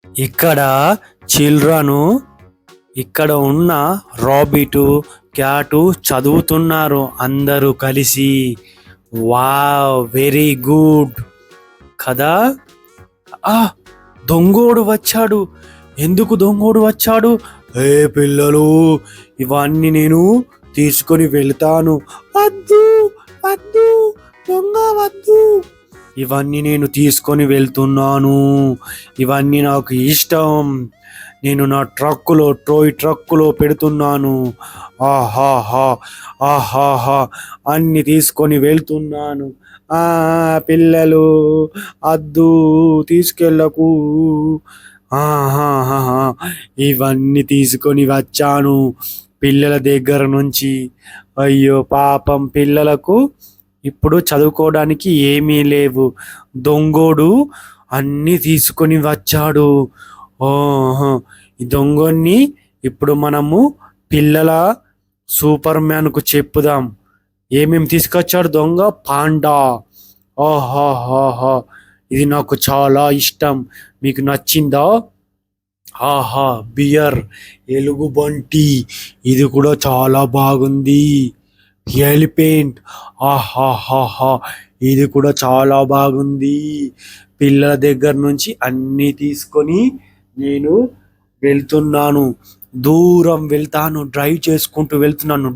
ఇక్కడ చిల్డ్రను ఇక్కడ ఉన్న రాబిటు క్యాటు చదువుతున్నారు అందరూ కలిసి. వావ్, వెరీ గుడ్ కదా. ఆ దొంగోడు వచ్చాడు. ఎందుకు దొంగోడు వచ్చాడు? ఏ పిల్లలు, ఇవన్నీ నేను తీసుకొని వెళ్తాను. వద్దు వద్దు, దొంగ వద్దు. ఇవన్నీ నేను తీసుకొని వెళ్తున్నాను. ఇవన్నీ నాకు ఇష్టం. నేను నా ట్రోయ్ ట్రక్కులో పెడుతున్నాను. ఆహాహా ఆహాహా అన్ని తీసుకొని వెళ్తున్నాను. పిల్లలు అద్దు, తీసుకెళ్ళకు. ఆహాహా ఇవన్నీ తీసుకొని వచ్చాను పిల్లల దగ్గర నుంచి. అయ్యో పాపం పిల్లలకు ఇప్పుడు చదువుకోవడానికి ఏమీ లేవు. దొంగోడు అన్నీ తీసుకొని వచ్చాడు. ఓహో, ఈ దొంగని ఇప్పుడు మనము పిల్లల సూపర్ మ్యాన్కు చెప్పుదాం. ఏమేమి తీసుకొచ్చాడు దొంగ? పాండా. ఆహాహాహా, ఇది నాకు చాలా ఇష్టం. మీకు నచ్చిందా? ఆహా, బియర్, ఎలుగుబంటి, ఇది కూడా చాలా బాగుంది. ఎలిఫెంట్, ఆహాహాహా, ఇది కూడా చాలా బాగుంది. పిల్లల దగ్గర నుంచి అన్నీ తీసుకొని నేను వెళ్తున్నాను. దూరం వెళ్తాను, డ్రైవ్ చేసుకుంటూ వెళ్తున్నాను.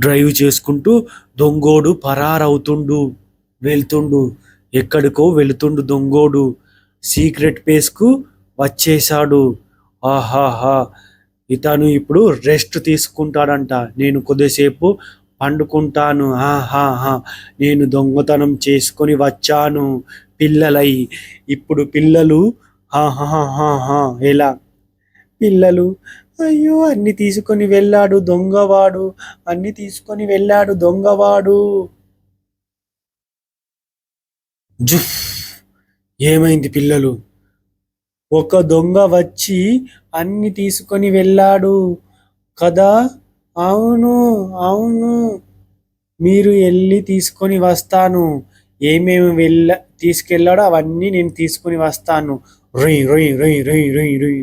డ్రైవ్ చేసుకుంటూ దొంగోడు పరారవుతుండు, వెళ్తుండు. ఎక్కడికో వెళుతుండు దొంగోడు. సీక్రెట్ ప్లేస్కు వచ్చేసాడు. ఆహాహా, ఇతను ఇప్పుడు రెస్ట్ తీసుకుంటాడంట. నేను కొద్దిసేపు పండుకుంటాను. ఆహాహా, నేను దొంగతనం చేసుకొని వచ్చాను పిల్లలై. ఇప్పుడు పిల్లలు హాహాహాహా ఎలా? పిల్లలు అయ్యో, అన్ని తీసుకొని వెళ్ళాడు దొంగవాడు, అన్ని తీసుకొని వెళ్ళాడు దొంగవాడు. జుఫ్, ఏమైంది పిల్లలు? ఒక దొంగ వచ్చి అన్ని తీసుకొని వెళ్ళాడు కదా. అవును అవును, మీరు వెళ్ళి తీసుకొని వస్తాను. ఏమేమి తీసుకెళ్ళాడో అవన్నీ నేను తీసుకొని వస్తాను. రొయ్ రొయ్ రొయ్ రొయ్ రొయ్ రొయ్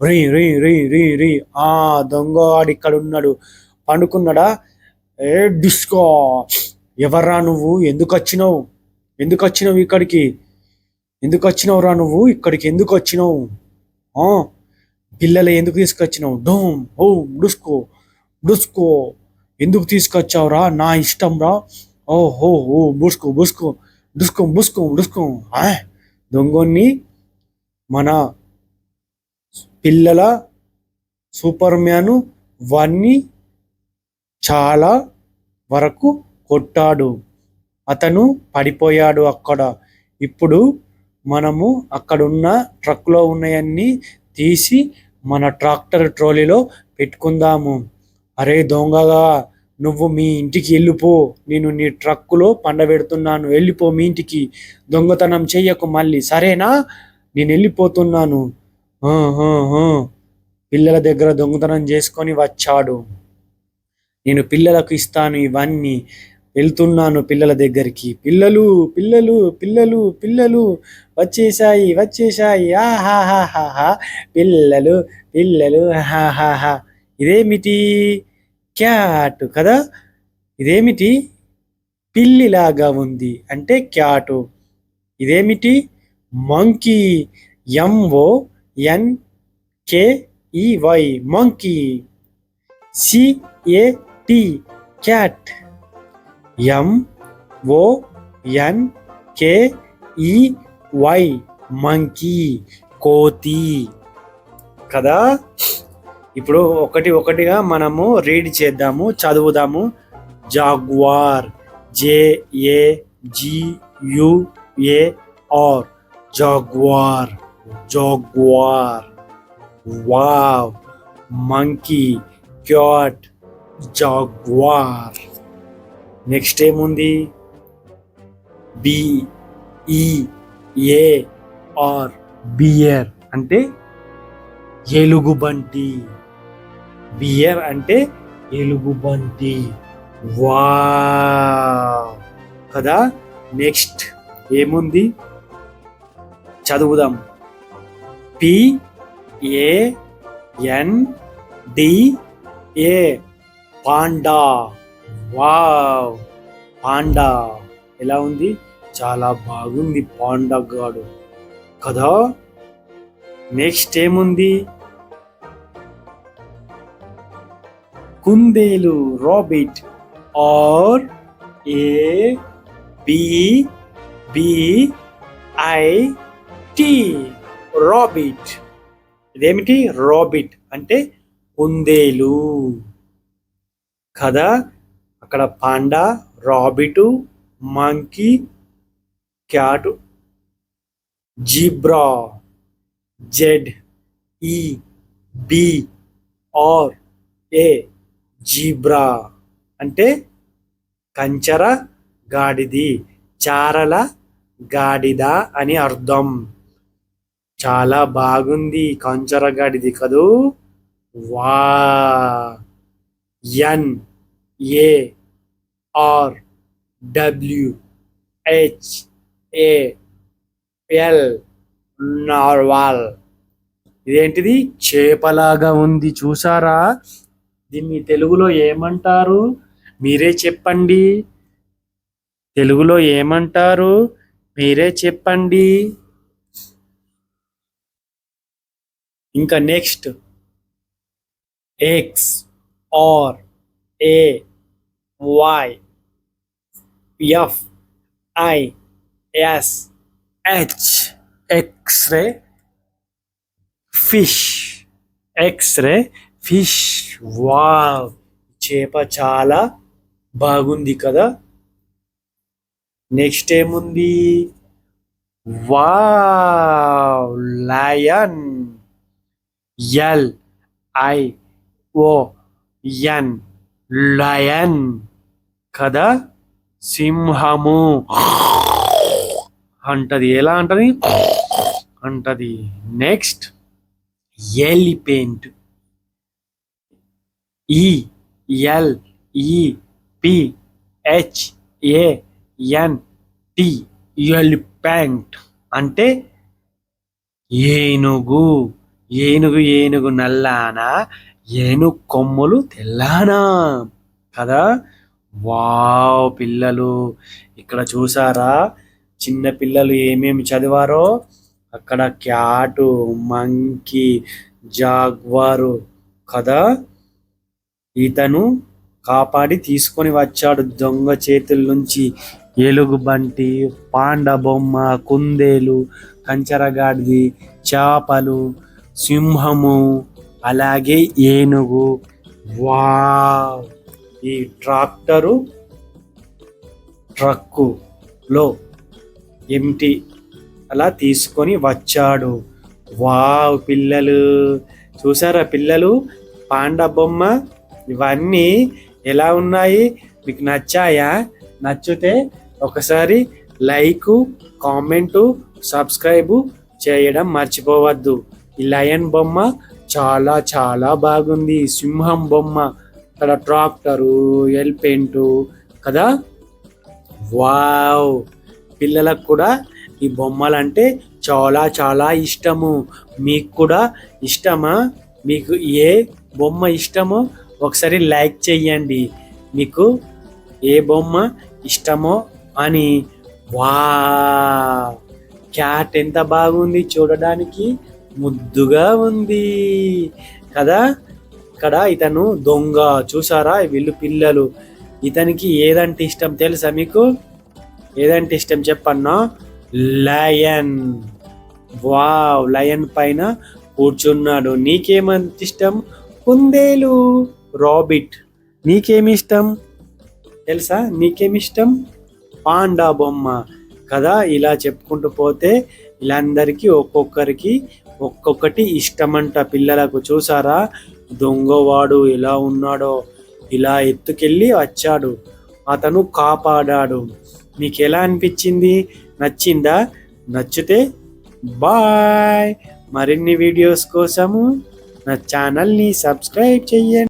రొయ్ రొయ్ రొయ్ రొయ్ రొయ్. దొంగవాడు ఇక్కడ ఉన్నాడు. పండుకున్నాడా? ఏ డిస్కో, ఎవర్రా నువ్వు? ఎందుకు వచ్చినావు? ఎందుకు వచ్చినావు ఇక్కడికి? ఎందుకు వచ్చినావు రా నువ్వు ఇక్కడికి? ఎందుకు వచ్చినావు? పిల్లలు ఎందుకు తీసుకొచ్చినావు? డోమ్ హోమ్ డుస్కో డుస్కో, ఎందుకు తీసుకొచ్చావురా? నా ఇష్టం రా. ఓహో ఓ బుస్కో బుస్కో డుస్కో బుస్కో డుస్కో. దొంగని మన పిల్లల సూపర్ మ్యాను వాన్ని చాలా వరకు కొట్టాడు. అతను పడిపోయాడు అక్కడ. ఇప్పుడు మనము అక్కడున్న ట్రక్లో ఉన్నాయన్నీ తీసి మన ట్రాక్టర్ ట్రోలీలో పెట్టుకుందాము. అరే దొంగగా, నువ్వు మీ ఇంటికి వెళ్ళిపో. నేను నీ ట్రక్కులో పండబెడుతున్నాను. వెళ్ళిపో మీ ఇంటికి. దొంగతనం చెయ్యకు మళ్ళీ, సరేనా? నేను వెళ్ళిపోతున్నాను. పిల్లల దగ్గర దొంగతనం చేసుకొని వచ్చాడు. నేను పిల్లలకు ఇస్తాను ఇవన్నీ. వెళ్తున్నాను పిల్లల దగ్గరికి. పిల్లలు పిల్లలు పిల్లలు పిల్లలు వచ్చేసాయి వచ్చేసాయి. ఆహాహాహా, పిల్లలు పిల్లలు, హాహాహా. ఇదేమిటి? క్యాట్ కదా. ఇదేమిటి? పిల్లిలాగా ఉంది అంటే క్యాటు. ఇదేమిటి? Monkey, MONKEY, monkey. CAT, cat. MONKEY, monkey, కోతి కదా. ఇప్పుడు ఒకటి ఒకటిగా మనము రీడ్ చేద్దాము, చదువుదాము. Jaguar, JAGUAR, jaguar jaguar. Wow, monkey, cat, jaguar. Next ఏముంది? BEAR, బియర్ అంటే ఎలుగుబంటి. బియర్ అంటే ఎలుగుబంటి. వావ్ కదా. నెక్స్ట్ ఏముంది చదువుదాం. PANDA panda. వావ్ పాండా ఎలా ఉంది, చాలా బాగుంది పాండా గాడు కదా. నెక్స్ట్ ఏముంది, కుందేలు రాబిట్. RABBIT rabbit. ఇదేమిటి, రాబిట్ అంటే కుందేలు కదా. అక్కడ panda, rabbit, monkey, cat, zebra. ZEBRA zebra అంటే కంచర గాడిది, చారల గాడిద అని అర్థం. చాలా బాగుంది కంచర గాడిది కదూ. వా NARWHAL నార్వాల్. ఇదేంటిది, చేపలాగా ఉంది చూసారా. దీన్ని తెలుగులో ఏమంటారు, మీరే చెప్పండి. తెలుగులో ఏమంటారు, మీరే చెప్పండి. ఇంకా next XRAYFISH x ray fish. X ray fish. Wow చేప చాలా బాగుంది కదా. నెక్స్ట్ ఏముంది, వావ్ లయన్. LION లయన్ కదా. సింహము అంటది, ఎలా అంటది అంటది. Next elephant. ELEPHANT ఎలిఫెంట్ అంటే ఏనుగు. ఏనుగు నల్లానా, ఏనుగు కొమ్ములు తెల్లానా కదా. వావ్ పిల్లలు, ఇక్కడ చూసారా చిన్న పిల్లలు ఏమేమి చదివారో. అక్కడ క్యాటు, మంకీ, జాగ్వారు కదా. ఇతను కాపాడి తీసుకొని వచ్చాడు దొంగ చేతుల నుంచి. ఎలుగుబంటి, పాండా బొమ్మ, కుందేలు, కంచరగాడిది, చేపలు, సింహము, అలాగే ఏనుగు. వావ్ ఈ ట్రక్కులో ఎంటి అలా తీసుకొని వచ్చాడు. వావ్ పిల్లలు చూసారా, పిల్లలు పాండా బొమ్మ ఇవన్నీ ఎలా ఉన్నాయి, మీకు నచ్చాయా? నచ్చితే ఒకసారి లైక్, కామెంటు, సబ్స్క్రైబ్ చేయడం మర్చిపోవద్దు. ఈ లయన్ బొమ్మ చాలా చాలా బాగుంది. సింహం బొమ్మ, అక్కడ ట్రాక్టరు, ఎలిఫెంటు కదా. వావ్ పిల్లలకు కూడా ఈ బొమ్మలంటే చాలా చాలా ఇష్టము. మీకు కూడా ఇష్టమా? మీకు ఏ బొమ్మ ఇష్టమో ఒకసారి లైక్ చేయండి. మీకు ఏ బొమ్మ ఇష్టమో అని. వావ్ క్యాట్ ఎంత బాగుంది చూడడానికి, ముద్దుగా ఉంది కదా. ఇక్కడ ఇతను దొంగ చూసారా, వీళ్ళు పిల్లలు. ఇతనికి ఏదంటే ఇష్టం తెలుసా మీకు? ఏదంటే ఇష్టం చెప్పన్నా? లయన్. వావ్ లయన్ పైన కూర్చున్నాడు. నీకేమంత ఇష్టం? కుందేలు, రాబిట్. నీకేమి ఇష్టం తెలుసా? నీకేమిష్టం? పాండా బొమ్మ కదా. ఇలా చెప్పుకుంటూ పోతే వీళ్ళందరికీ ఒక్కొక్కరికి ఒక్కొక్కటి ఇష్టమంట పిల్లలకు. చూసారా దొంగవాడు ఎలా ఉన్నాడో, ఇలా ఎత్తుకెళ్ళి వచ్చాడు, అతను కాపాడాడు. మీకు ఎలా అనిపించింది? నచ్చిందా? నచ్చితే బాయ్. మరిన్ని వీడియోస్ కోసము నా ఛానల్ని సబ్స్క్రైబ్ చెయ్యండి.